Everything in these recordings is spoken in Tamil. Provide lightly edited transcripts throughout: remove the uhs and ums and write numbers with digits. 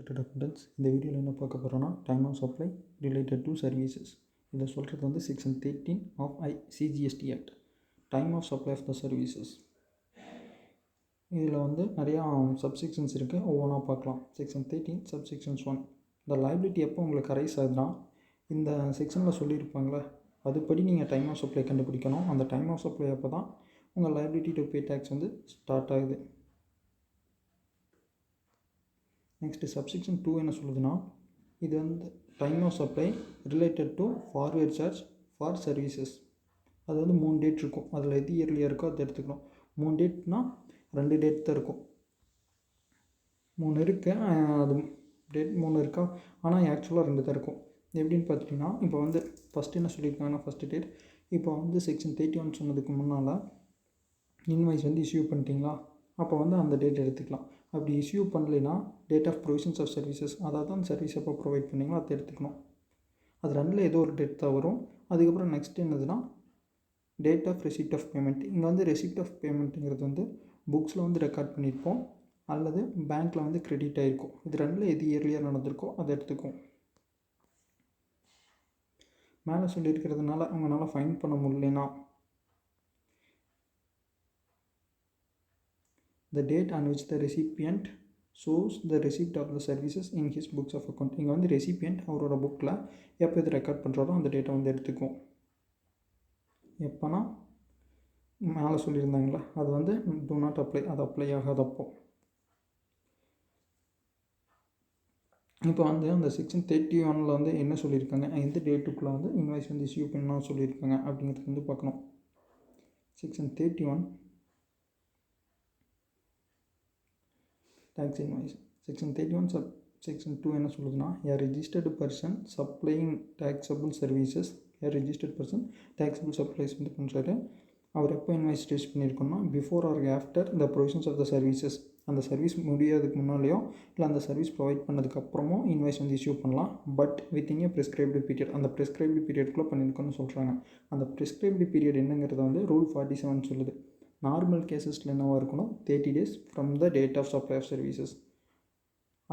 Accountants இந்த வீடியோவில் என்ன பார்க்க போகிறோன்னா time of supply related to services. இதை சொல்கிறது வந்து section 13 of Cgst act, time of supply of the services. இதில் வந்து நிறையா சப்செக்ஷன்ஸ் இருக்குது, ஒவ்வொன்றா பார்க்கலாம். Section 13 subsections 1. இந்த லைபிலிட்டி எப்போ உங்களுக்கு அரைஸ் ஆகுதுன்னா இந்த செக்ஷனில் சொல்லியிருப்பாங்களே அதுபடி நீங்கள் டைம் ஆஃப் சப்ளை கண்டுபிடிக்கணும். அந்த டைம் ஆஃப் சப்ளை அப்போ தான் உங்கள் லைபிலிட்டி டு பே டேக்ஸ் வந்து ஸ்டார்ட் ஆகுது. நெக்ஸ்ட்டு சப்செக்ஷன் 2 என்ன சொல்லுதுன்னா, இது வந்து time of supply related to forward charge for services. அது வந்து 3 டேட் இருக்கும், அதில் எது இயர்லியாக இருக்கோ அதை எடுத்துக்கணும். 3 டேட்னால் 2 டேட் தான் இருக்கும். 3 இருக்குது, அது டேட் 3 இருக்கா, ஆனால் ஆக்சுவலாக 2 தான் இருக்கும். எப்படின்னு பார்த்துட்டிங்கன்னா, இப்போ வந்து ஃபஸ்ட்டு என்ன சொல்லியிருக்காங்கன்னா ஃபஸ்ட்டு டேட், இப்போ வந்து செக்ஷன் 31 சொன்னதுக்கு முன்னால் இன்வாய்ஸ் வந்து இஷ்யூ பண்ணிட்டீங்களா, அப்போ வந்து அந்த டேட் எடுத்துக்கலாம். அப்படி இஷ்யூ பண்ணலைன்னா date of provisions of services, அதாவது அந்த சர்வீஸ் எப்போ ப்ரொவைட் பண்ணிங்களோ அதை எடுத்துக்கணும். அது ரெண்டில் ஏதோ ஒரு டேட் தான் வரும். அதுக்கப்புறம் நெக்ஸ்ட் என்னதுன்னா date of receipt of payment. இங்கே வந்து ரெசிப்ட் ஆஃப் பேமெண்ட்டுங்கிறது வந்து புக்ஸில் வந்து ரெக்கார்ட் பண்ணியிருப்போம் அல்லது பேங்க்கில் வந்து கிரெடிட் ஆகிருக்கும். இது ரெண்டில் எது இயர்லியாக நடந்திருக்கோ அதை எடுத்துக்கும். மேலே சொல்லியிருக்கிறதுனால அவங்களால ஃபைன் பண்ண முடியலனா the date on which the recipient shows the receipt of the services in his books of account. இங்கே வந்து ரெசிபியன்ட் அவரோட புக்கில் எப்போ இது ரெக்கார்ட் பண்ணுறாரோ அந்த டேட்டை வந்து எடுத்துக்கும். எப்போனா மேலே சொல்லியிருந்தாங்களே அது வந்து டூ நாட் அப்ளை, அது அப்ளை ஆகாதப்போ. இப்போ வந்து அந்த செக்ஷன் 31 வந்து என்ன சொல்லியிருக்காங்க, எந்த டேட்டுக்குள்ளே வந்து இன்வாய்ஸ் வந்து இஷ்யூ பண்ணணும் சொல்லியிருக்காங்க அப்படிங்கிறது வந்து பார்க்கணும். Section 31 tax invoice. Section 31 section 2 என்ன சொல்லுதுன்னா, a registered person supplying taxable services, a registered person taxable supplies வந்து பண்ணுறாரு. அவர் எப்போ இன்வாய்ஸ் ரேஸ் பண்ணியிருக்கோம்னா before or after the provisions of the services. அந்த சர்வீஸ் முடியாததுக்கு முன்னாலேயோ இல்லை அந்த சர்வீஸ் ப்ரொவைட் பண்ணதுக்கப்புறமோ இன்வாய்ஸ் வந்து இஷ்யூ பண்ணலாம். But within a prescribed period, அந்த ப்ரிஸ்கிரைப்டு பீரியட்குள்ளே பண்ணியிருக்கோன்னு சொல்கிறாங்க. அந்த ப்ரிஸ்கிரைப்டு பீரியட் என்னங்கிறத வந்து ரூல் 47 சொல்லுது. நார்மல் கேஸஸில் என்னவாக இருக்கணும், 30 days from the date of supply of services.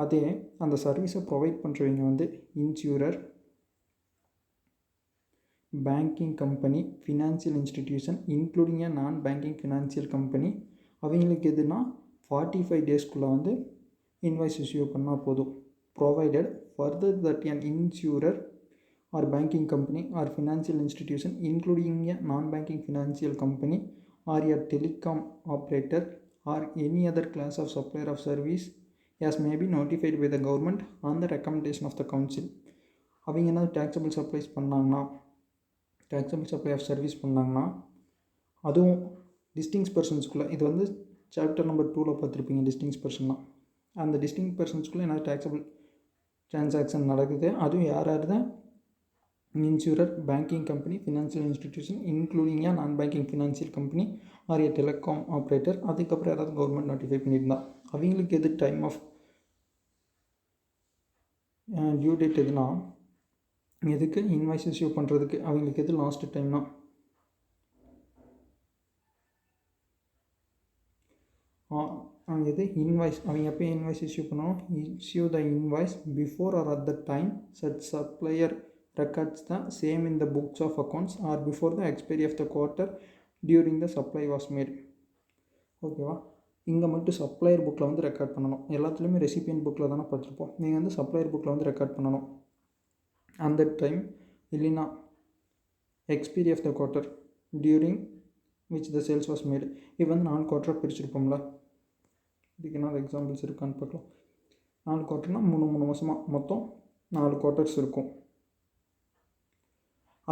அதே அந்த சர்வீஸை ப்ரொவைட் பண்ணுறவங்க வந்து insurer, banking company, financial institution including a non banking financial company, அவங்களுக்கு எதுனா 45 daysக்குள்ளே வந்து இன்வாய்ஸ் இஷ்யூ பண்ணால் போதும். Provided further that an insurer or banking company or financial institution including a non banking financial company or a telecom operator or any other class of supplier of service as may be notified by the government on the recommendation of the council. அவங்க என்ன டேக்ஸபிள் சப்ளைஸ் பண்ணாங்கன்னா, டேக்ஸபிள் சப்ளை ஆஃப் சர்வீஸ் பண்ணாங்கன்னா அதுவும் டிஸ்டிங்ஸ் பர்சன்ஸ்குள்ளே, இது வந்து சாப்டர் நம்பர் 2ல் பார்த்துருப்பீங்க டிஸ்டிங்ஸ் பர்சன்லாம். அந்த டிஸ்டிங் பர்சன்ஸ்குள்ளே என்ன டேக்ஸபிள் டிரான்சாக்ஷன் நடக்குது, அதுவும் யார் யார் தான் insurer, banking company, financial institution including a non banking financial company or a telecom operator, அதுக்கப்புறம் யாராவது கவர்மெண்ட் நோட்டிஃபை பண்ணியிருந்தா அவங்களுக்கு எது டைம் ஆஃப் டியூ டேட் எதுனா, எதுக்கு இன்வாய்ஸ் இஷ்யூ பண்ணுறதுக்கு அவங்களுக்கு எது லாஸ்ட் டைம்னா எது இன்வாய்ஸ், அவங்க எப்போ இன்வாய்ஸ் இஷ்யூ பண்ணணும், issue the invoice before or at the time such supplier records the same in the books of accounts or before the expiry of the quarter during the supply was made. ஓகேவா, இங்கே மட்டும் சப்ளையர் புக்கில் வந்து ரெக்கார்ட் பண்ணணும். எல்லாத்துலேயுமே ரெசிபியன்ட் புக்கில் தானே பார்த்துருப்போம். நீங்கள் வந்து சப்ளையர் புக்கில் வந்து ரெக்கார்ட் பண்ணணும் அந்த டைம், இல்லைன்னா expiry of the quarter during which the sales was made. இப்போ வந்து 4 குவார்ட்டராக பிரிச்சுருப்போம்ல, இதுக்கு என்ன எக்ஸாம்பிள்ஸ் இருக்கான்னு பார்க்கலாம். 4 குவார்ட்டர்னால் 3 மாதமாக மொத்தம் 4 குவார்ட்டர்ஸ் இருக்கும்.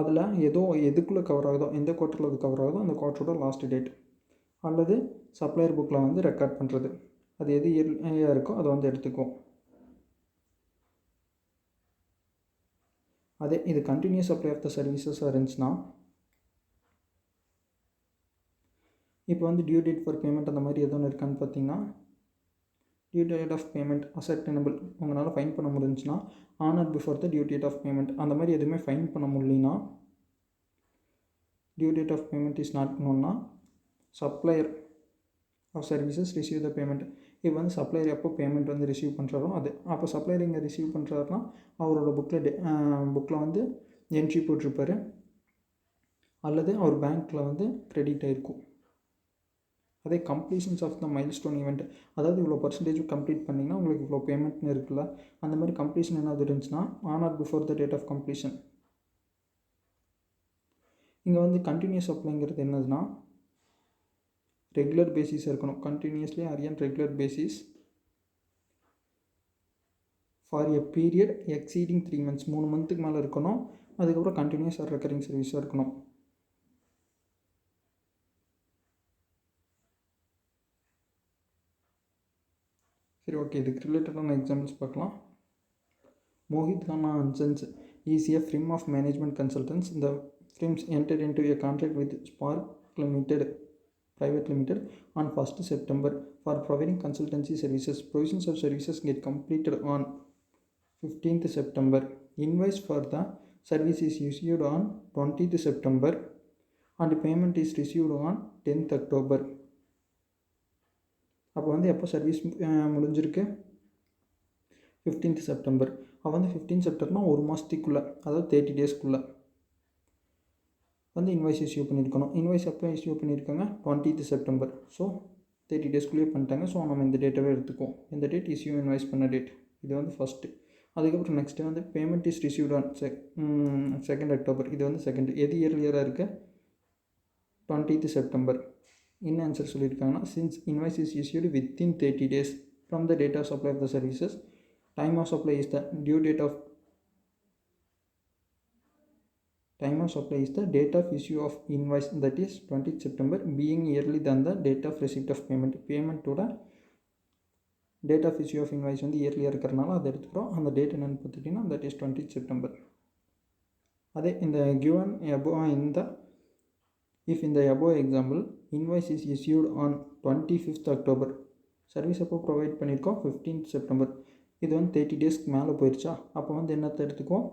அதில் ஏதோ எதுக்குள்ளே கவர் ஆகுதோ, எந்த குவார்ட்டரில் அது கவர் ஆகுதோ அந்த குவார்ட்டரோட லாஸ்ட் டேட் அல்லது சப்ளையர் புக்கில் வந்து ரெக்கார்ட் பண்ணுறது, அது எது இயர்லியாக இருக்கோ அதை வந்து எடுத்துக்குவோம். அதே இது கண்டினியூஸ் சப்ளை ஆஃப் த சர்வீசஸாக இருந்துச்சுன்னா, இப்போ வந்து டியூ டேட் ஃபார் பேமெண்ட் அந்த மாதிரி எதோ ஒன்று இருக்கான்னு பார்த்தீங்கன்னா, due date of payment ascertainable உங்களால் ஃபைன் பண்ண முடிஞ்சுன்னா on or before the due date of payment, அந்த மாதிரி எதுவுமே ஃபைன் பண்ண முடியலனா due date of payment is not நோன்னா supplier of services receive the payment. இப்போ வந்து சப்ளையர் எப்போ பேமெண்ட் வந்து ரிசீவ் பண்ணுறாரோ அது அப்போ சப்ளையர் இங்கே ரிசீவ் பண்ணுறாருனா அவரோட புக்கில் வந்து என்ட்ரி போட்டிருப்பார், அல்லது அவர் பேங்க்கில் வந்து கிரெடிட் ஆகிருக்கும். அதே completions of the milestone event, அதாவது இவ்வளோ பர்சன்டேஜ் கம்ப்ளீட் பண்ணிங்கன்னா உங்களுக்கு இவ்வளோ பேமெண்ட்னு இருக்குல்ல, அந்த மாதிரி கம்ப்ளீஷன் என்ன இருந்துச்சுன்னா on or before the date of completion. இங்கே வந்து கண்டினியூஸ் சப்ளைங்கிறது என்னதுன்னா ரெகுலர் பேசிஸ் இருக்கணும். Continuously or regular basis for a period exceeding 3 months, 3 மந்த்துக்கு மேலே இருக்கணும். அதுக்கப்புறம் கண்டினியூஸ் ஆர் ரெக்கரிங் சர்வீஸாக இருக்கணும். சரி, ஓகே, இதுக்கு ரிலேட்டடான எக்ஸாம்பிள்ஸ் பார்க்கலாம். Mohit Khanna and Sons is a firm of management consultants. The firms entered into a contract with Spark Limited Private Limited on 1st September for providing consultancy services. Provisions of services get completed on 15th September. Invoice for the service is issued on 20th September and payment is received on 10th October. அப்போ வந்து எப்போ சர்வீஸ் முடிஞ்சிருக்கு? 15th September. அப்போ வந்து 15th September ஒரு மாதத்துக்குள்ளே, அதாவது 30 daysக்குள்ளே வந்து இன்வாய்ஸ் இஷ்யூ பண்ணியிருக்கணும். இன்வாய்ஸ் எப்போ இஷ்யூ பண்ணியிருக்காங்க? 20th September. ஸோ 30 daysக்குள்ளேயே பண்ணிட்டாங்க. ஸோ நம்ம இந்த டேட்டாவே எடுத்துக்குவோம். இந்த டேட் இஷ்யூ இன்வாய்ஸ் பண்ண டேட். இது வந்து ஃபஸ்ட்டு. அதுக்கப்புறம் நெக்ஸ்ட்டு வந்து payment is received on 2nd October. இது வந்து செகண்ட். எது இயர்லியராக இருக்குது? 20th September. என்ன ஆன்சர் சொல்லியிருக்காங்கன்னா, since invoice is issued within 30 days from the date of supply of the services, time of supply is the date of issue of invoice, that is 20th September, being early than the date of receipt of payment. பேமெண்ட்டோட date of issue of invoice வந்து இயர்லியாக இருக்கிறனால அதை எடுத்துக்கிறோம். அந்த டேட் என்னென்னு பார்த்துட்டிங்கன்னா தட் இஸ் 20th September. அதே இந்த given above if in the above example invoice is issued on 25th October, service எப்போ ப்ரொவைட் பண்ணியிருக்கோம்? 15th September. இது வந்து 30 daysக்கு மேலே போயிடுச்சா? அப்போ வந்து என்னத்தை எடுத்துக்குவோம்?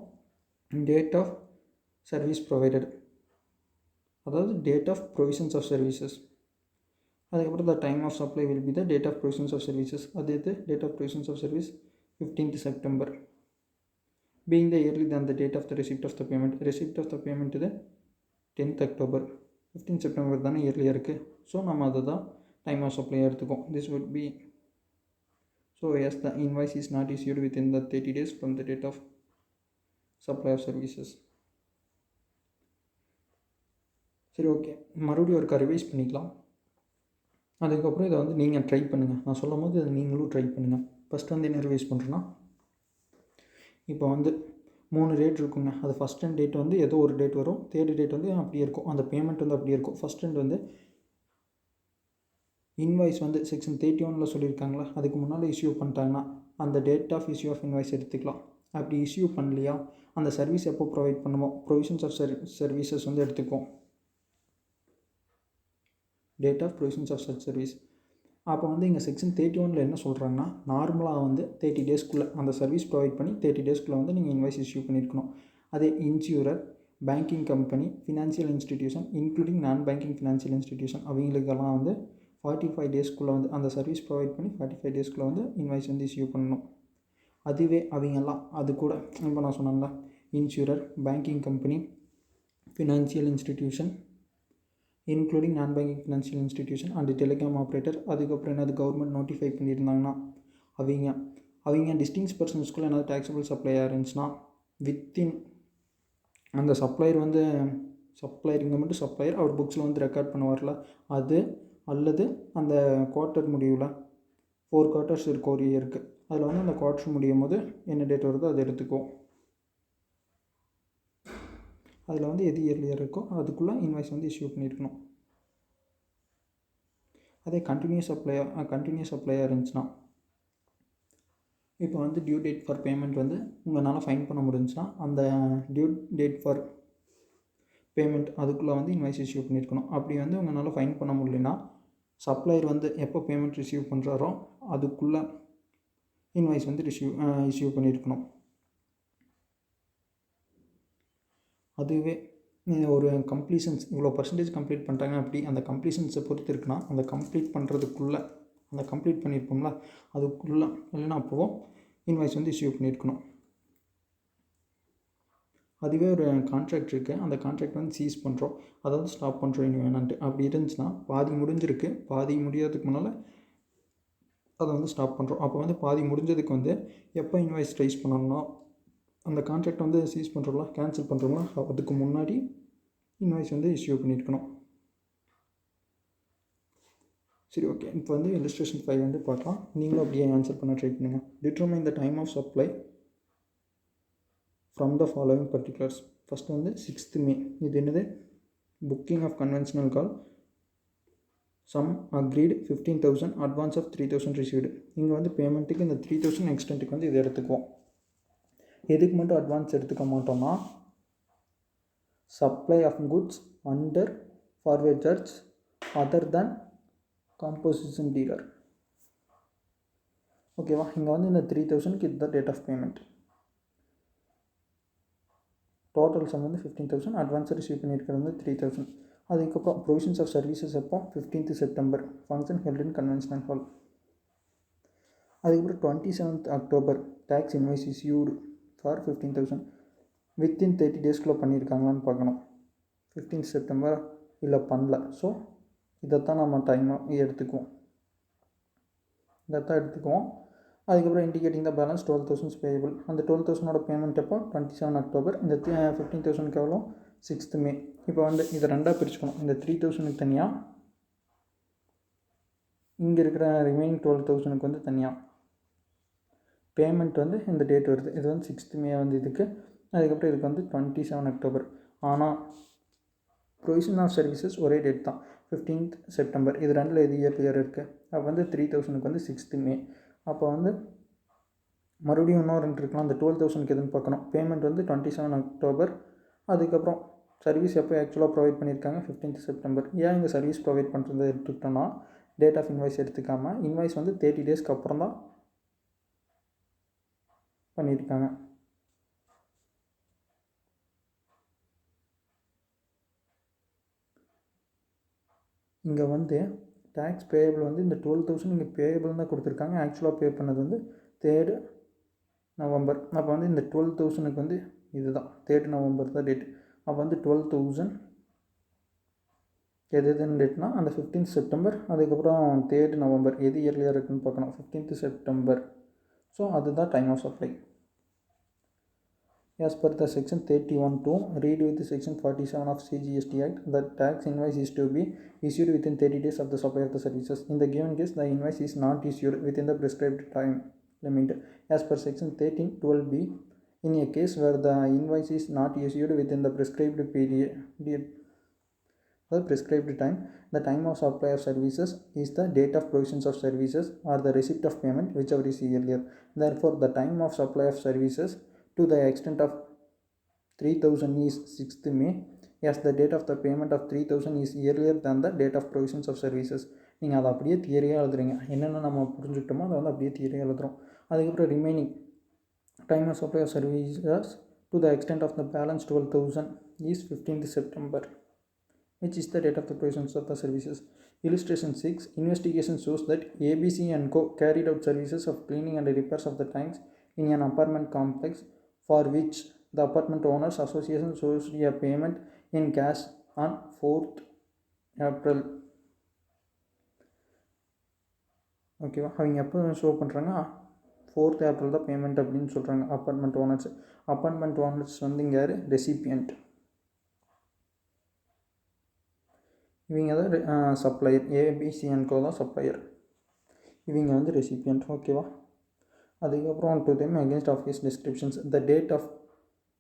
டேட் ஆஃப் சர்வீஸ் ப்ரொவைடட், அதாவது date of provisions of services. அதுக்கப்புறம் the time of supply will be the date of provisions of services. அது date of provisions of service 15th September, being the early than the date of the receipt of the payment. Receipt of the payment இது 10th October. 15th September தானே இயர்லியாக இருக்குது. ஸோ நம்ம அதை தான் டைம் ஆஃப் சப்ளை எடுத்துக்கோம். This would be, so yes, the invoice is not issued within the 30 days from the date of supply of services. சரி, ஓகே, மறுபடியும் ஒரு ரிவைஸ் பண்ணிக்கலாம். அதுக்கப்புறம் இதை வந்து நீங்கள் ட்ரை பண்ணுங்கள். நான் சொல்லும் போது இதை நீங்களும் ட்ரை பண்ணுங்கள். ஃபஸ்ட்டு வந்து என்ன ரிவைஸ் பண்ணுறேன்னா, இப்போ வந்து 3 டேட் இருக்குங்க. அது ஃபஸ்ட் அண்ட் டேட் வந்து ஏதோ ஒரு டேட் வரும், தேர்ட் டேட் வந்து அப்படியே இருக்கும், அந்த பேமெண்ட் வந்து அப்படியே இருக்கும். ஃபஸ்ட் அண்ட் வந்து இன்வாய்ஸ் வந்து செக்ஷன் 31 சொல்லியிருக்காங்களா, அதுக்கு முன்னால் இஷ்யூ பண்ணிட்டாங்கன்னா அந்த date of issue of invoice எடுத்துக்கலாம். அப்படி இஷ்யூ பண்ணலையா, அந்த சர்வீஸ் எப்போ ப்ரொவைட் பண்ணுவோம், ப்ரொவிஷன்ஸ் ஆஃப் சர்வீசஸ் வந்து எடுத்துக்குவோம். Date of provisions of such service. அப்போ வந்து இங்கே செக்ஷன் 31 என்ன சொல்கிறாங்கன்னா, நார்மலாக வந்து 30 daysக்குள்ளே அந்த சர்வீஸ் ப்ரொவைட் பண்ணி 30 daysக்குள்ளே வந்து நீங்கள் இன்வாய்ஸ் இஷ்யூ பண்ணியிருக்கணும். அதே insurer, banking company, financial institution including non banking financial institution அவங்களுக்கெல்லாம் வந்து 45 daysக்குள்ளே வந்து அந்த சர்வீஸ் ப்ரொவைட் பண்ணி 45 daysக்குள்ளே வந்து இன்வாய்ஸ் வந்து இஷ்யூ பண்ணணும். அதுவே அவங்கெல்லாம் அது கூட இப்போ நான் சொன்னேன்ல, insurer, banking company, financial institution including non banking financial institution and telecom operator, அதுக்கப்புறம் என்னது கவர்மெண்ட் நோட்டிஃபை பண்ணியிருந்தாங்கன்னா அவங்க டிஸ்டிங்ஸ் பர்சன்ஸ்குள்ளே என்னது டேக்ஸபிள் சப்ளையாக இருந்துச்சுன்னா வித்தின் அந்த சப்ளையர் வந்து இங்கே மட்டும் சப்ளையர் அவர் புக்ஸில் வந்து ரெக்கார்ட் பண்ணுவார்ல அது, அல்லது அந்த குவார்ட்டர் முடிவில் 4 quarters இருக்கும் ஒரு இயருக்கு, அதில் வந்து அந்த குவார்ட்டர் முடியும் போது என்ன டேட் வருதோ அதை எடுத்துக்குவோம். அதில் வந்து எது இயர்லியர் இருக்கோ அதுக்குள்ளே இன்வாய்ஸ் வந்து இஷ்யூ பண்ணியிருக்கணும். அதே கண்டினியூஸ் சப்ளையாக இருந்துச்சுன்னா, இப்போ வந்து டியூ டேட் ஃபார் பேமெண்ட் வந்து உங்களால் ஃபைன் பண்ண முடிஞ்சுன்னா அந்த டியூ டேட் ஃபார் பேமெண்ட் அதுக்குள்ளே வந்து இன்வாய்ஸ் இஷ்யூ பண்ணியிருக்கணும். அப்படி வந்து உங்களால் ஃபைன் பண்ண முடியலன்னா சப்ளையர் வந்து எப்போ பேமெண்ட் ரிசீவ் பண்ணுறாரோ அதுக்குள்ளே இன்வாய்ஸ் வந்து இஷ்யூ பண்ணியிருக்கணும். அதுவே ஒரு கம்ப்ளீஷன்ஸ் இவ்வளோ பர்சன்டேஜ் கம்ப்ளீட் பண்ணிட்டாங்க, அப்படி அந்த கம்ப்ளீஷன்ஸை பொறுத்து இருக்குன்னா அந்த கம்ப்ளீட் பண்ணுறதுக்குள்ளே அந்த கம்ப்ளீட் பண்ணியிருப்போம்ல அதுக்குள்ளே இல்லைன்னா அப்போது இன்வாய்ஸ் வந்து இஷ்யூ பண்ணியிருக்கணும். அதுவே ஒரு கான்ட்ராக்ட் இருக்குது, அந்த கான்ட்ராக்ட் வந்து சீஸ் பண்ணுறோம், அதாவது ஸ்டாப் பண்ணுறோம் இனி வேணான்ட்டு. அப்படி இருந்துச்சுன்னா பாதி முடிஞ்சிருக்கு, பாதி முடியாததுக்கு முன்னால் அதை வந்து ஸ்டாப் பண்ணுறோம். அப்போ வந்து பாதி முடிஞ்சதுக்கு வந்து எப்போ இன்வாய்ஸ் ரைஸ் பண்ணணும்னா அந்த கான்ட்ராக்ட் வந்து சீஸ் பண்ணுறோம்ல, கேன்சல் பண்ணுறோம்னா அதுக்கு முன்னாடி இன்வாய்ஸ் வந்து இஷ்யூ பண்ணியிருக்கணும். சரி, ஓகே. இப்போ வந்து illustration 5 வந்து பார்க்கலாம். நீங்களும் அப்படியே ஆன்சர் பண்ண ட்ரை பண்ணுங்கள். Determine the time of supply from the following particulars. First வந்து 6th May. இது என்னது? Booking of conventional hall, sum agreed 15,000, advance of 3,000 received. இங்கே வந்து பேமெண்ட்டுக்கு இந்த 3,000 எக்ஸ்டென்ட்டுக்கு வந்து இது எடுத்துக்குவோம். எதுக்கு மட்டும் அட்வான்ஸ் எடுத்துக்க மாட்டோம்னா supply of goods under forward charge other than composition dealer. ஓகேவா? இங்கே வந்து இந்த 3,000க்கு இதுதான் date of payment. Total sum வந்து 15,000, அட்வான்ஸ் ரிசீவ் பண்ணியிருக்கிறது வந்து 3,000. அதுக்கப்புறம் ப்ரொவிஷன்ஸ் ஆஃப் சர்வீசஸ் எப்போ? 15th September, function held in conventional hall. அதுக்கப்புறம் 27th October tax invoice issued for 15,000. Within 30 daysக்குள்ளே பண்ணியிருக்காங்களான்னு பார்க்கணும். 15th September இல்லை பண்ணல. ஸோ இதைத்தான் நம்ம டைமாக எடுத்துக்குவோம். அதுக்கப்புறம் இண்டிகேட்டிங் த பேலன்ஸ் 12,000 பேயபிள். அந்த 12,000ஓட பேமெண்ட் எப்போ? 27 October. இந்த 15,000க்கு எவ்வளோ? 6th May. இப்போ வந்து இதை ரெண்டாக பிரிச்சுக்கணும். இந்த 3,000க்கு தனியாக, இங்கே இருக்கிற ரிமைனிங் 12,000க்கு வந்து தனியாக பேமெண்ட் வந்து இந்த டேட் வருது. இது வந்து 6th May வந்து இதுக்கு. அதுக்கப்புறம் இதுக்கு வந்து 27 October. ஆனால் ப்ரொவிஷன் ஆஃப் சர்வீசஸ் ஒரே டேட் தான், 15th September. இது ரெண்டில் எது இயர் இருக்குது? அப்போ வந்து 3,000க்கு வந்து 6th May. அப்போ வந்து மறுபடியும் இன்னும் ரெண்டு இருக்கலாம். அந்த 12,000க்கு எதுன்னு பார்க்கணும். பேமெண்ட் வந்து 27 October. அதுக்கப்புறம் சர்வீஸ் எப்போ ஆக்சுவலாக ப்ரொவைட் பண்ணியிருக்காங்க? 15th September. ஏன் இங்கே சர்வீஸ் ப்ரொவைட் பண்ணுறது எடுத்துக்கிட்டோன்னா டேட் ஆஃப் இன்வாய்ஸ் எடுத்துக்காமல் இன்வாய்ஸ் வந்து 30 daysக்கு அப்புறம் தான் பண்ணியிருக்காங்க. இங்கே வந்து டேக்ஸ் பேயபிள் வந்து இந்த 12,000 இங்கே பேயபிள் தான் கொடுத்துருக்காங்க. ஆக்சுவலாக பே பண்ணது வந்து 3rd November. அப்போ வந்து இந்த 12,000க்கு வந்து இதுதான் 3rd November தான் டேட். அப்போ வந்து 12,000 எதுன்னு டேட்னா அந்த 15th September. அதுக்கப்புறம் 3rd November எது இயர்லியாக இருக்குதுன்னு பார்க்கணும். 15th September. ஸோ அதுதான் time of supply. As per the section 31(2) read with section 47 of Cgst Act, the tax invoice is to be issued within 30 days of the supply of the services. In the given case, the invoice is not issued within the prescribed time limit. As per section 13(12)(b), in a case where the invoice is not issued within the prescribed time, the time of supply of services is the date of provisions of services or the receipt of payment, whichever is earlier. Therefore, the time of supply of services to the extent of 3,000 is 6th May, as the date of the payment of 3,000 is earlier than the date of provisions of services. நீங்கள் அதை அப்படியே தியரியாக எழுதுறீங்க. என்னென்ன நம்ம புரிஞ்சுக்கிட்டோமோ அதை வந்து அப்படியே தியரியாக எழுதுகிறோம். அதுக்கப்புறம் remaining time of supply of services to the extent of the balance 12,000 is 15th September, which is the date of the provisions of the services. Illustration 6. Investigation shows that ABC and Co. carried out services of cleaning and repairs of the tanks in an apartment complex, for which the apartment owners association shows a payment in cash on 4th April. ஓகேவா? அவங்க எப்போ ஷோ பண்ணுறாங்க? 4th April தான் பேமெண்ட் அப்படின்னு சொல்கிறாங்க அப்பார்ட்மெண்ட் ஓனர்ஸ். அப்பார்ட்மெண்ட் ஓனர்ஸ் வந்து இங்கே யார்? ரெசிபியன்ட். இவங்க தான் சப்ளையர். ஏபிசி அண்ட் கோ தான் சப்ளையர், இவங்க வந்து ரெசிபியன்ட். ஓகேவா? அதுக்கப்புறம் to them against of his descriptions the date of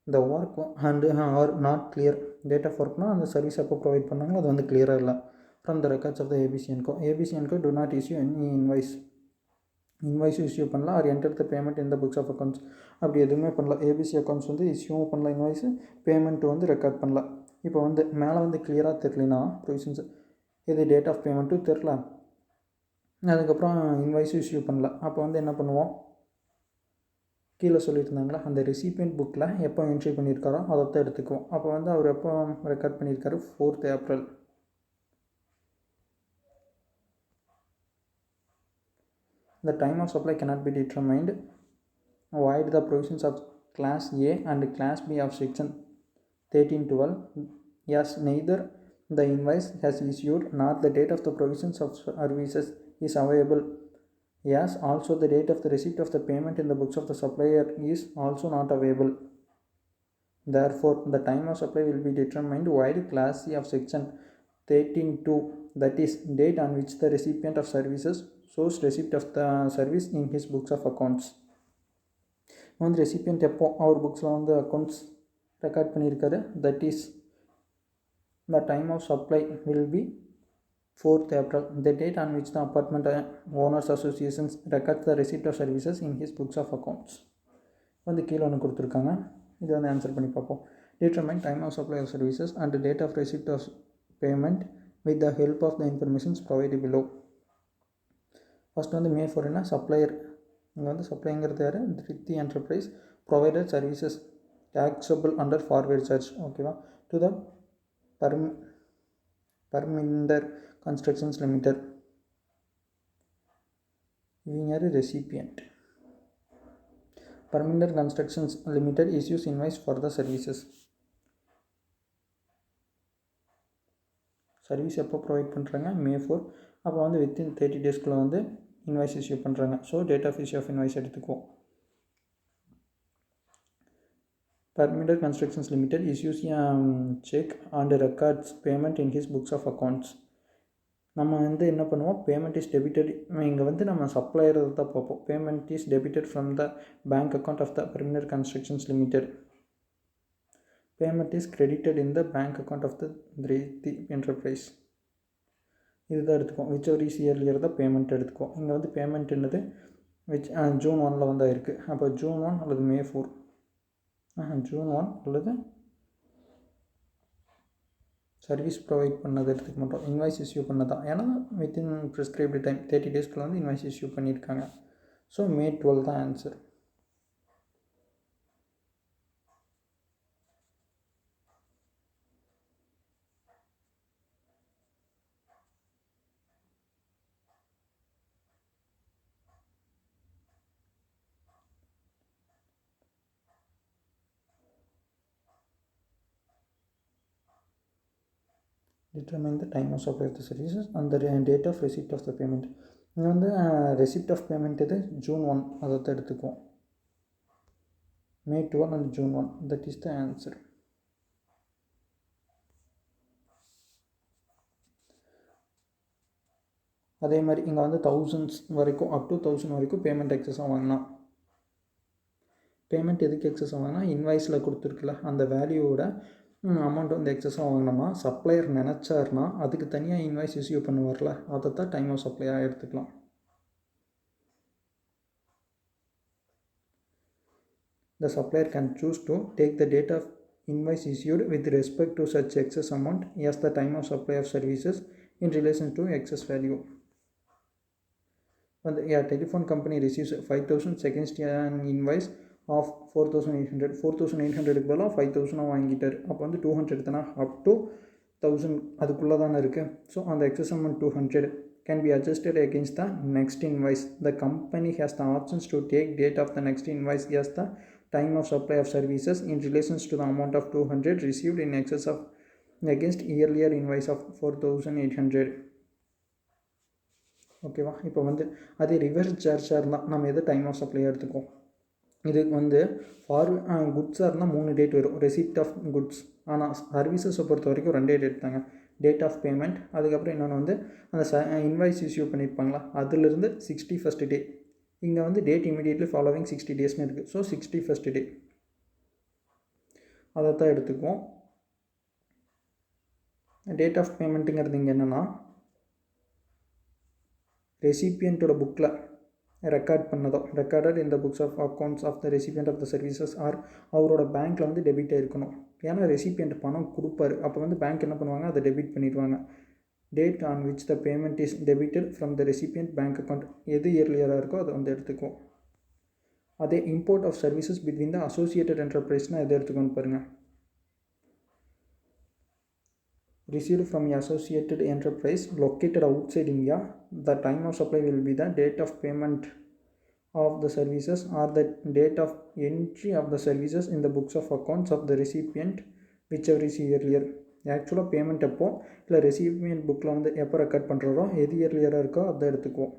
the work and are not clear. Date of ஒர்க்னால் அந்த சர்வீஸ் எப்போ ப்ரொவைட் பண்ணாங்களோ அது வந்து கிளியராக இல்லை. From the records of the ABC and co. ABC and co do not issue any invoice issue பண்ணலாம். Or enter the payment in the books of accounts. அப்படி எதுவுமே பண்ணல. ஏபிசி அக்கௌண்ட்ஸ் வந்து இஷ்யூவும் பண்ணல, இன்வாய்ஸு பேமெண்ட் வந்து ரெக்கார்ட் பண்ணல. இப்போ வந்து மேலே வந்து கிளியராக தெரியலனா ப்ரொவிஷன்ஸ் இது டேட் ஆஃப் பேமெண்ட்டும் தெரில, அதுக்கப்புறம் இன்வாய்ஸும் இஷ்யூ பண்ணல. அப்போ வந்து என்ன பண்ணுவோம்? கீழே சொல்லியிருந்தாங்களா அந்த ரெசிபியன்ட் புக்கில் எப்போ என்ட்ரி பண்ணியிருக்காரோ அதை தான் எடுத்துக்குவோம். அப்போ வந்து அவர் எப்போ ரெக்கார்ட் பண்ணியிருக்காரு? 4th April. The time of supply cannot be determined. Void the provisions of Class A and Class B of Section 1312, as neither the invoice has issued nor the date of the provisions of services is available, as also the date of the receipt of the payment in the books of the supplier is also not available. Therefore, the time of supply will be determined void Class C of Section 13.2, that is, date on which the recipient of services shows receipt of the service in his books of accounts. வந்து ரெசிபியன்ட் எப்போ அவர் புக்ஸில் வந்து அக்கௌண்ட்ஸ் ரெக்கார்ட் பண்ணியிருக்காரு, that is the time of supply will be 4th April, the date on which the apartment owners associations records the receipt of services in his books of accounts. வந்து கீழே ஒன்று கொடுத்துருக்காங்க, இது வந்து ஆன்சர் பண்ணி பார்ப்போம். Determine time of supply of services and date of receipt of payment with the help of the informations provided below. First வந்து மே 4 சப்ளையர், இங்கே வந்து சப்ளைங்கிறது யார், Tripti Enterprise provided services taxable under forward charge, ஓகேவா, to the Parminder Constructions Limited. இவங்க யார், recipient. Parminder Constructions Limited issues invoice for the services. Service எப்போ ப்ரொவைட் பண்ணுறாங்க, மே 4. அப்போ வந்து வித்தின் 30 daysக்குள்ளே வந்து இன்வாய்ஸ் இஷ்யூ பண்ணுறாங்க. So date of issue of invoice எடுத்துக்குவோம். Permitted Constructions Limited issues a check and records payment in his books of accounts. நம்ம வந்து என்ன பண்ணுவோம், பேமெண்ட் இஸ் டெபிட்டட், இங்கே வந்து நம்ம சப்ளையர் தான் பார்ப்போம். Payment is debited from the bank account of the Permitted Constructions Limited. Payment is credited in the bank account of the Tripti enterprise. இதுதான் எடுத்துக்கோம். விச் எவர் இஸ் இயர்லியர் தான் பேமெண்ட் எடுத்துக்கோம். இங்கே வந்து பேமெண்ட் என்னது June 1 வந்து இருக்குது. அப்போ June 1 அல்லது May 4, June 1 அல்லது சர்வீஸ் ப்ரொவைட் பண்ணது எடுத்துக்க மாட்டோம், இன்வாய்ஸ் இஷ்யூ பண்ணதான். ஏன்னா வித்தின் ப்ரிஸ்கிரைப்டு டைம் 30 daysக்குள்ள வந்து இன்வாய்ஸ் இஷ்யூ பண்ணியிருக்காங்க. ஸோ May 12 தான் answer. Determine the time of supply of the services and the date of receipt of the payment. இங்கே வந்து receipt of payment இது June 1, அதை தான் எடுத்துக்குவோம். May 12 and June 1, that is the answer. அதே மாதிரி இங்கே வந்து 1000s வரைக்கும், அப் டு 1000 வரைக்கும் பேமெண்ட் எக்ஸஸாக வாங்கலாம். பேமெண்ட் எதுக்கு எக்ஸஸாக வாங்கினா, இன்வாய்ஸில் கொடுத்துருக்குல்ல அந்த வேல்யூவோட அமௌண்ட் வந்து எக்ஸஸாக வாங்கினோமா, சப்ளையர் நினச்சார்னா அதுக்கு தனியாக இன்வாய்ஸ் இஷ்யூ பண்ணுவார்ல, அதை தான் டைம் ஆஃப் சப்ளையாக எடுத்துக்கலாம். The supplier can choose to take the date of invoice issued with respect to such excess amount as the time of supply of services in relation to excess value. When a telephone company receives 5,000 against an invoice of 4,800, 4,800க்கு பதிலாக 5,000 வாங்கிட்டார். அப்போ வந்து 200 தானே, அப் டு 1000 அதுக்குள்ளே தானே இருக்குது. ஸோ அந்த excess amount 200 can be adjusted against the next invoice. The company has the options to take date of the next invoice as the time of supply of services in relation to the amount of 200 received in excess of against earlier invoice of 4,800. ஓகேவா, இப்போ வந்து அதே ரிவர்ஸ் சார்ஜாக இருந்தால் நம்ம எது டைம் ஆஃப் சப்ளை எடுத்துக்கோம். இதுக்கு வந்து குட்ஸாக இருந்தால் 3 டேட் வரும், ரெசிப்ட் ஆஃப் குட்ஸ். ஆனால் சர்வீசஸை பொறுத்த வரைக்கும் 2 டேட் தாங்க, டேட் ஆஃப் பேமெண்ட், அதுக்கப்புறம் இன்னொன்று வந்து அந்த இன்வாய்ஸ் இஷ்யூ பண்ணியிருப்பாங்களா அதுலேருந்து 61st டே. இங்கே வந்து டேட் இமீடியட்லி ஃபாலோவிங் 60 daysன்னு இருக்குது. ஸோ 61st டே அதை தான் எடுத்துக்குவோம். டேட் ஆஃப் பேமெண்ட்டுங்கிறது இங்கே என்னென்னா, ரெசிபியண்ட்டோட புக்கில் ரெக்கார்ட் பண்ணதோ, recorded in the books of accounts of the recipient of the services or அவரோட பேங்க்கில் வந்து டெபிட் ஆகிருக்கணும். ஏன்னா ரெசிபியண்ட் பணம் கொடுப்பாரு, அப்போ வந்து பேங்க் என்ன பண்ணுவாங்க, அதை டெபிட் பண்ணிடுவாங்க. Date on which the payment is debited from the recipient bank account, எது இயர்லியராக இருக்கோ அதை வந்து எடுத்துக்குவோம். அதே import of services between the associated என்டர்பிரைஸ்னால் எதை எடுத்துக்கோன்னு பாருங்கள். received from the associated enterprise located outside India, the time of supply will be the date of payment of the services or the date of entry of the services in the books of accounts of the recipient, whichever is earlier. ஆக்சுவலாக பேமெண்ட் எப்போ இல்லை ரெசிபியன்ட் புக்கில் வந்து எப்போ ரெக்கார்ட் பண்ணுறோம், எது இயர்லியராக இருக்கோ அதை எடுத்துக்குவோம்.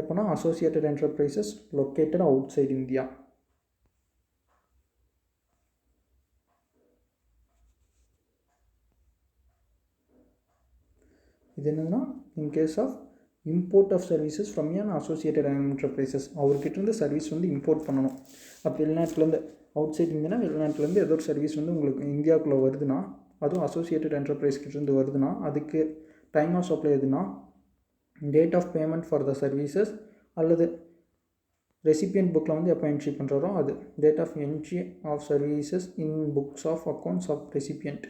எப்போனா associated enterprises located outside India. இது என்னதுன்னா in case of import of services from an associated enterprises, அவர்கிட்டருந்து சர்வீஸ் வந்து இம்போர்ட் பண்ணணும். அப்போ வெளிநாட்டிலேருந்து அவுட் சைட் இந்தியானா வெளிநாட்டிலேருந்து ஏதோ ஒரு சர்வீஸ் வந்து உங்களுக்கு இந்தியாவுக்குள்ளே வருதுன்னா, அதுவும் அசோசியேட்டட் என்டர்பிரைஸ்கிட்டேருந்து வருதுன்னா அதுக்கு டைம் ஆஃப் சப்ளை எதுனா date of payment for the services அல்லது ரெசிபியன்ட் புக்கில் வந்து எப்போ என்ட்ரி பண்ணுறாரோ அது date of entry of services in books of accounts of recipient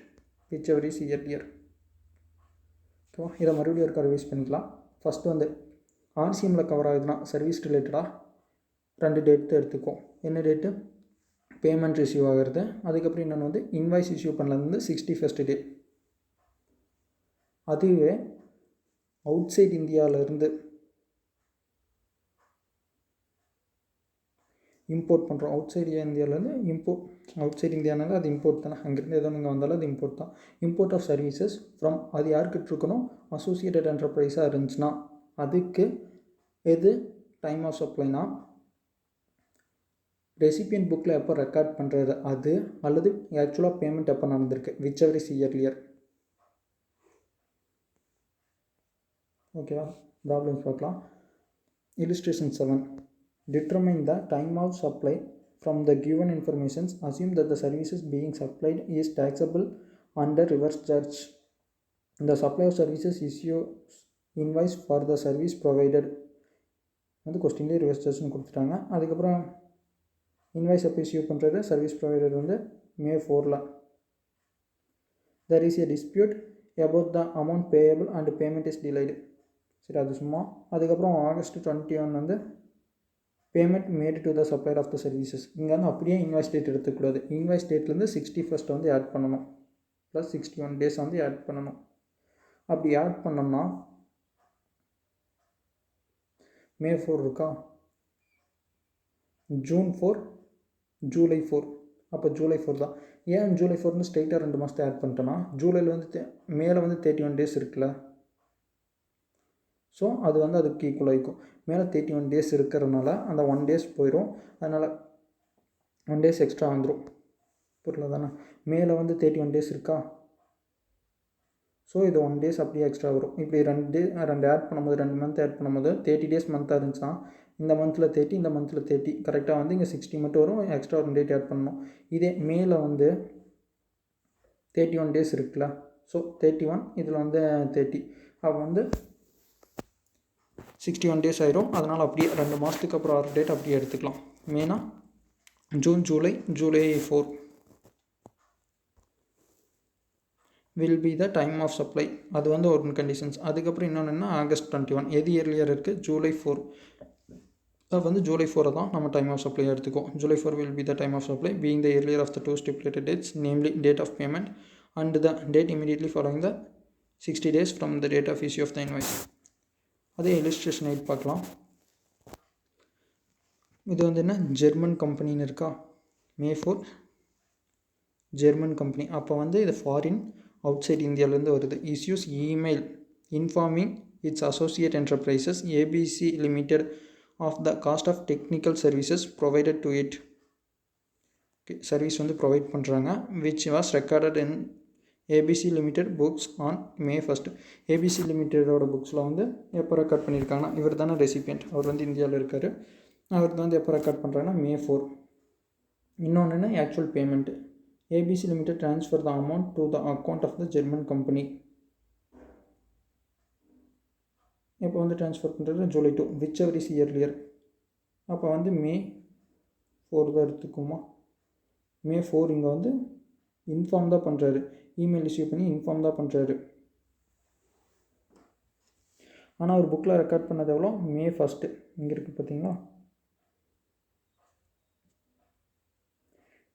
which ever is earlier. ஓகேவா, இதை மறுபடியும் ஒரு ரிவைஸ் பண்ணிக்கலாம். ஃபஸ்ட்டு வந்து ஆர்சிஎம்மில் கவர் ஆகுதுன்னா சர்வீஸ் ரிலேட்டடாக 2 டேட்டு எடுத்துக்கும். என்ன டேட்டு? பேமெண்ட் ரிசீவ் ஆகிறது. அதுக்கப்புறம் இன்னொன்று வந்து இன்வாய்ஸ் இஷ்யூ பண்ணது வந்து 61st டே. அதுவே அவுட் சைட் இந்தியாவிலேருந்து இம்போர்ட் பண்ணுறோம். அவுட் சைட் இந்தியாவிலேருந்து அவுட் சைட் இந்தியானால அது இம்போர்ட் தானே, அங்கேருந்து ஏதோ நீங்கள் வந்தாலும் அது இம்போர்ட் தான். இம்போர்ட் ஆஃப் சர்வீசஸ் ஃப்ரம் அது யாருக்கிட்ட இருக்கணும், அசோசியேட்டட் என்டர்பிரைஸாக இருந்துச்சுன்னா அதுக்கு எது டைம் ஆஃப் சப்ளைனா ரெசிபியன்ட் புக்கில் எப்போ ரெக்கார்ட் பண்ணுறது அது அல்லது ஆக்சுவலாக பேமெண்ட் எப்போ நடந்திருக்கு விச் எவர் இஸ் இயர்லியர். ஓகேவா, ப்ராப்ளம்ஸ் பார்க்கலாம். Illustration 7. Determine the time of supply from the given informations. Assume that the services being supplied is taxable under reverse charge. The supply of services issues invoice for the service provided. வந்து கொஸ்டின்லேயே ரிவர்ஸ் சார்ஜ்னு கொடுத்துட்டாங்க. அதுக்கப்புறம் இன்வாய்ஸ் எப்போ இஷ்யூ பண்ணுறது, சர்வீஸ் ப்ரொவைடர் வந்து May 4. There is a dispute about the amount payable and payment is delayed. சரி, அது சும்மா. அதுக்கப்புறம் August 21 வந்து payment made to the supplier of the services. இங்கே வந்து அப்படியே இன்வாய்ஸ் டேட் எடுத்துக்கூடாது. இன்வாய்ஸ் டேட்லேருந்து 61st வந்து ஆட் பண்ணணும், ப்ளஸ் 61 days வந்து ஆட் பண்ணணும். அப்படி ஆட் பண்ணோம்னா May 4 இருக்கா, June 4, July 4. அப்போ July 4 தான். ஏன் July 4னு ஸ்ட்ரெயிட்டாக 2 மாதத்தை ஆட் பண்ணிட்டோன்னா ஜூலையில் வந்து மேலே வந்து 31 days இருக்குல்ல, ஸோ அது வந்து அதுக்கு ஈக்குவல் ஆகிக்கும். மேலே 31 days இருக்கிறதுனால அந்த 1 days போயிடும். அதனால் 1 days எக்ஸ்ட்ரா வந்துடும். புரியல தானே, மேலே வந்து 31 days இருக்கா, ஸோ இது 1 days அப்படியே எக்ஸ்ட்ரா வரும். இப்படி 2 ஆட் பண்ணும்போது 2 மந்த் ஆட் பண்ணும்போது 30 days மந்த்தாக இருந்துச்சுன்னா இந்த மந்தில் 30 இந்த மந்தில் 30 கரெக்டாக வந்து இங்கே 60 மட்டும் வரும். எக்ஸ்ட்ரா ஒரு டேட் ஆட் பண்ணணும். இதே மேலே வந்து 31 days இருக்குல்ல, ஸோ 31 இதில் வந்து 30 அப்போ வந்து 61 days ஆயிரும். அதனால் அப்படியே 2 மாதத்துக்கு அப்புறம் ஒரு டேட் அப்படியே எடுத்துக்கலாம். மெயினாக June, July 4 will be the time of supply. அது வந்து ஒரு கண்டிஷன்ஸ். அதுக்கப்புறம் இன்னொன்று என்ன, August 21 எது இயர்லியர் இருக்குது, July 4. அது வந்து July 4 தான் நம்ம டைம் ஆஃப் சப்ளை எடுத்துக்கோம். July 4 will be the time of supply being the earlier of the 2 stipulated dates, namely date of payment and the date immediately following the 60 days from the date of issue of the invoice. அதே illustration 8 பார்க்கலாம். இது வந்து என்ன, ஜெர்மன் கம்பெனின்னு இருக்கா, May 4 ஜெர்மன் கம்பெனி. அப்போ வந்து இது ஃபாரின் அவுட் சைட் இந்தியாவிலேருந்து வருது. Issues email informing its associate enterprises ABC Limited of the cost of technical services provided to it. Service வந்து ப்ரொவைட் பண்ணுறாங்க. Which was recorded in ABC Limited books on May 1. ABC லிமிடெடோட புக்ஸில் வந்து எப்போ ரெக்கார்ட் பண்ணியிருக்காங்கன்னா, இவர் தானே ரெசிபியன்ட், அவர் வந்து இந்தியாவில் இருக்கார். அவர் வந்து எப்போ ரெக்கார்ட் பண்ணுறாங்கன்னா May 4. இன்னொன்று என்ன, actual payment ABC limited transfer the amount to the account of the German company. இப்போ வந்து ட்ரான்ஸ்ஃபர் பண்ணுறது July 2 விச் எவர் இஸ் இயர்லியர். அப்போ வந்து May 4 தான் எடுத்துக்குமா. May 4 இங்கே வந்து இன்ஃபார்ம் தான் பண்ணுறாரு, இமெயில் இஷ்யூ பண்ணி இன்ஃபார்ம் தான் பண்ணுறாரு. ஆனால் அவர் புக்கில் ரெக்கார்ட் பண்ணது எவ்வளோ, May 1 இங்கே இருக்குது பார்த்தீங்களா.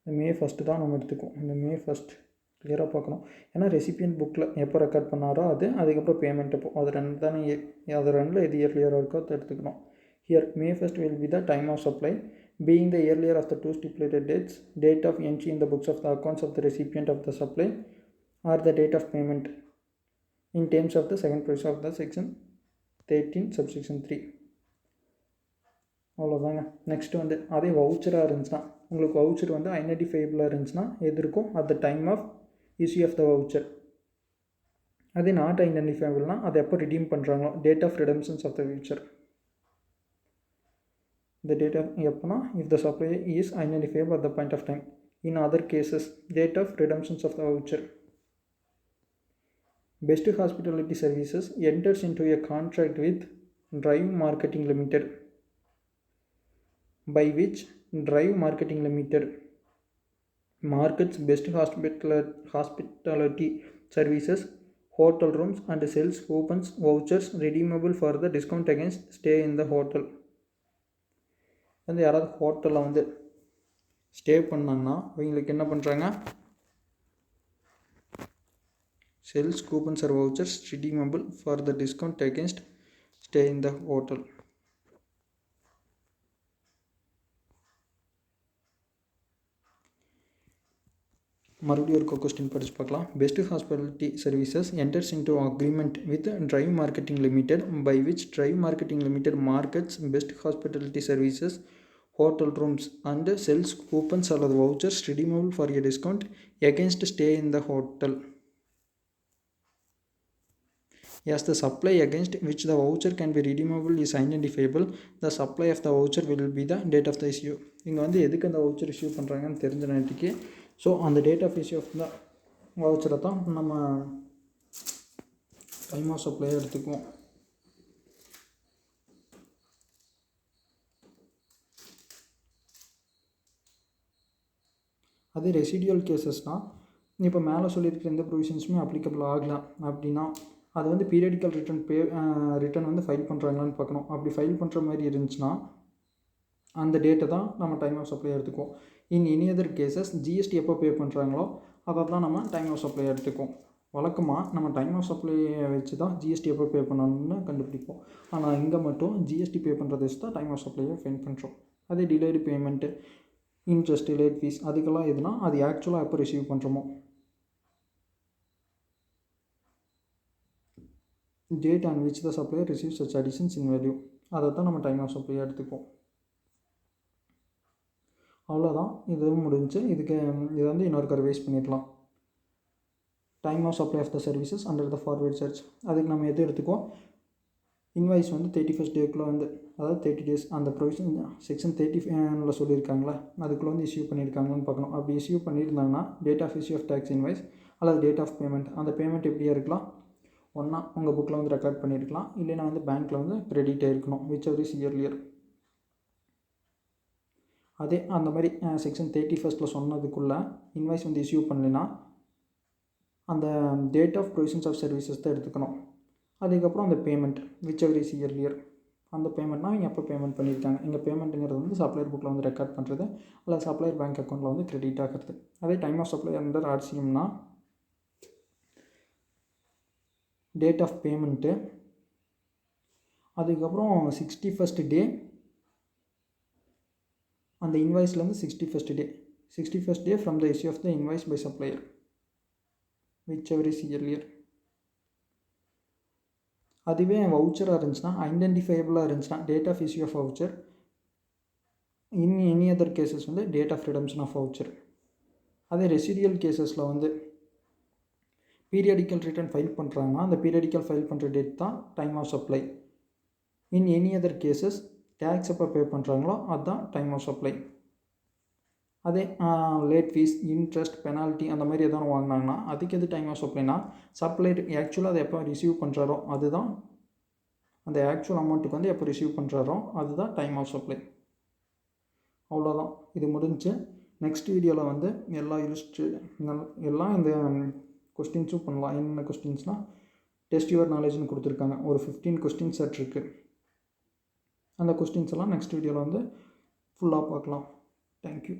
இந்த May 1 தான் நம்ம எடுத்துக்குவோம். இந்த May 1 கிளியராக பார்க்கணும். ஏன்னா ரெசிபியன்ட் புக்கில் எப்போ ரெக்கார்ட் பண்ணாரோ அதுக்கப்புறம் பேமெண்ட் எப்போ, அது ரெண்டு தானே, அது ரெண்டில் எது இயர்லியராக இருக்கோ அதை எடுத்துக்கணும். Here May 1st will be the time of supply, being the earlier of the two stipulated dates, date of entry in the books of the accounts of the recipient of the supply, or the date of payment in terms of the second provision of the section 13 subsection 3. அவ்வளோதாங்க. நெக்ஸ்ட் வந்து அதே வவுச்சராக இருந்துச்சுன்னா, உங்களுக்கு வவுச்சர் வந்து ஐடென்டிஃபைபிளாக இருந்துச்சுன்னா எது இருக்கும், at the time of issue of the voucher. அதே நாட் ஐடென்டிஃபைபிள்னால் அது எப்போ ரிடீம் பண்ணுறாங்களோ, date of redemptions of the voucher. The date of எப்போனா if the supplier is identifiable at the point of time. In other cases, date of redemptions of the voucher. Best Hospitality Services enters into a contract with Drive Marketing Limited, by which Drive Marketing Limited markets best hospitality services, hotel rooms, and sells coupons, vouchers redeemable for the discount against stay in the hotel. வந்து யாராவது ஹோட்டலில் வந்து ஸ்டே பண்ணாங்கன்னா அவங்களுக்கு என்ன பண்ணுறாங்க, sells coupons or vouchers redeemable for the discount against stay in the hotel. மறுபடியும் ஒரு கொஸ்டின் படித்து பார்க்கலாம். Best hospitality services enters into agreement with drive marketing limited, by which drive marketing limited markets best hospitality services, hotel rooms, and sells coupons or vouchers redeemable for a discount against stay in the hotel. As the supply against which the voucher can be redeemable is identifiable, the supply of the voucher will be the date of the issue. இங்கே வந்து எதுக்கு அந்த வவுச்சர் இஷ்யூ பண்ணுறாங்கன்னு தெரிஞ்ச நேரத்துக்கு, ஸோ அந்த date of issue of the வவுச்சரை தான் நம்ம டைம் ஆஃப் சப்ளை எடுத்துக்குவோம். அதே ரெசிடியூல் கேசஸ்னால், இப்போ மேலே சொல்லியிருக்கிற எந்த ப்ரொவிஷன்ஸுமே அப்ளிகபிள் ஆகலாம் அப்படின்னா அது வந்து பீரியடிக்கல் ரிட்டர்ன் வந்து ஃபைல் பண்ணுறாங்களான்னு பார்க்கணும். அப்படி ஃபைல் பண்ணுற மாதிரி இருந்துச்சுன்னா அந்த டேட்டை தான் நம்ம டைம் ஆஃப் சப்ளை எடுத்துக்குவோம். இன் எனி அதர் கேசஸ் ஜிஎஸ்டி எப்போ பே பண்ணுறாங்களோ அதை தான் நம்ம டைம் ஆஃப் சப்ளை எடுத்துக்குவோம். வழக்கமாக நம்ம டைம் ஆஃப் சப்ளையை வச்சு தான் ஜிஎஸ்டி எப்போ பே பண்ணணும்னு கண்டுபிடிப்போம். ஆனால் இங்கே மட்டும் ஜிஎஸ்டி பே பண்ணுறதை வச்சு தான் டைம் ஆஃப் சப்ளையை ஃபைன் பண்ணுறோம். அதே delayed payment, interest, late fees அதுக்கெல்லாம் எதுனா அது ஆக்சுவலாக எப்போ ரிசீவ் பண்ணுறோமோ, date on which the supplier receive such additions in value, அதை தான் நம்ம டைம் ஆஃப் சப்ளையாக எடுத்துப்போம். அவ்வளோதான், இதுவும் முடிஞ்சு. இது வந்து இன்னொரு ரிவைஸ் பண்ணிடலாம். Time of supply of the services under the forward charge, அதுக்கு நம்ம எது எடுத்துக்குவோம், இன்வாய்ஸ் வந்து 31st டேக்குள்ளே வந்து, அதாவது 30 days அந்த ப்ரொவிஷன் செக்ஷன் 35 சொல்லியிருக்காங்களா அதுக்குள்ளே வந்து இஷ்யூ பண்ணியிருக்காங்கன்னு பார்க்கணும். அப்படி இஷ்யூ பண்ணியிருந்தாங்கன்னா date of issue of tax invoice அல்லது டேட் ஆஃப் பேமெண்ட், அந்த பேமெண்ட் எப்படியா இருக்கலாம், ஒன்றா உங்கள் புக்கில் வந்து ரெக்கார்ட் பண்ணியிருக்கலாம், இல்லைன்னா வந்து பேங்க்கில் வந்து கிரெடிட் ஆகிருக்கணும், விச் எவர் இஸ் இயர்லியர். அதே அந்த மாதிரி செக்ஷன் 31st சொன்னதுக்குள்ளே இன்வாய்ஸ் வந்து இஷ்யூ பண்ணலைன்னா அந்த date of provisions of services தான் எடுத்துக்கணும். அதுக்கப்புறம் அந்த payment which ever is earlier, அந்த பேமெண்ட்னால் அவங்க எப்போ பேமெண்ட் பண்ணியிருக்காங்க. இங்கே பேமெண்ட்டுங்கிறது வந்து சப்ளையர் புக்கில் வந்து ரெக்கார்ட் பண்ணுறது அல்ல சப்ளையர் பேங்க் அக்கௌண்ட்டில் வந்து கிரெடிட் ஆகிறது. அதே டைம் ஆஃப் சப்ளை அண்டர் ஆர்சிஎம்னா டேட் ஆஃப் பேமெண்ட்டு, அதுக்கப்புறம் 61st டே அந்த இன்வாய்ஸ்லேருந்து 61st day from the issue of the invoice by supplier which ever is earlier. அதுவே வவுச்சராக இருந்துச்சுன்னா, ஐடென்டிஃபைபிளாக இருந்துச்சுன்னா date of issue of voucher, in any other cases வந்து date of redemption of voucher. அதே ரெசிடியல் கேசஸில் வந்து பீரியடிக்கல் ரிட்டர்ன் ஃபைல் பண்ணுறாங்கன்னா அந்த பீரியடிக்கல் ஃபைல் பண்ணுற டேட் தான் time of supply. In any other cases tax எப்போ பே பண்ணுறாங்களோ அதுதான் டைம் ஆஃப் சப்ளை. அதே லேட் ஃபீஸ், இன்ட்ரெஸ்ட், பெனால்ட்டி அந்த மாதிரி எதாவது வாங்கினாங்கன்னா அதுக்கு எது டைம் ஆஃப் சப்ளைனா, சப்ளையர் ஆக்சுவலாக அதை எப்போ ரிசீவ் பண்ணுறாரோ அதுதான், அந்த ஆக்சுவல் அமௌண்ட்டுக்கு வந்து எப்போ ரிசீவ் பண்ணுறாரோ அதுதான் டைம் ஆஃப் சப்ளை. அவ்வளோதான், இது முடிஞ்சு. நெக்ஸ்ட் வீடியோவில் வந்து எல்லாம் இந்த கொஸ்டின்ஸும் பண்ணலாம். என்னென்ன கொஸ்டின்ஸ்னால் டெஸ்ட் யுவர் நாலேஜ்னு கொடுத்துருக்காங்க, ஒரு 15 கொஸ்டின் செட் இருக்குது. அந்த கொஸ்டின்ஸ் எல்லாம் நெக்ஸ்ட் வீடியோவில் வந்து ஃபுல்லாக பார்க்கலாம். தேங்க்யூ.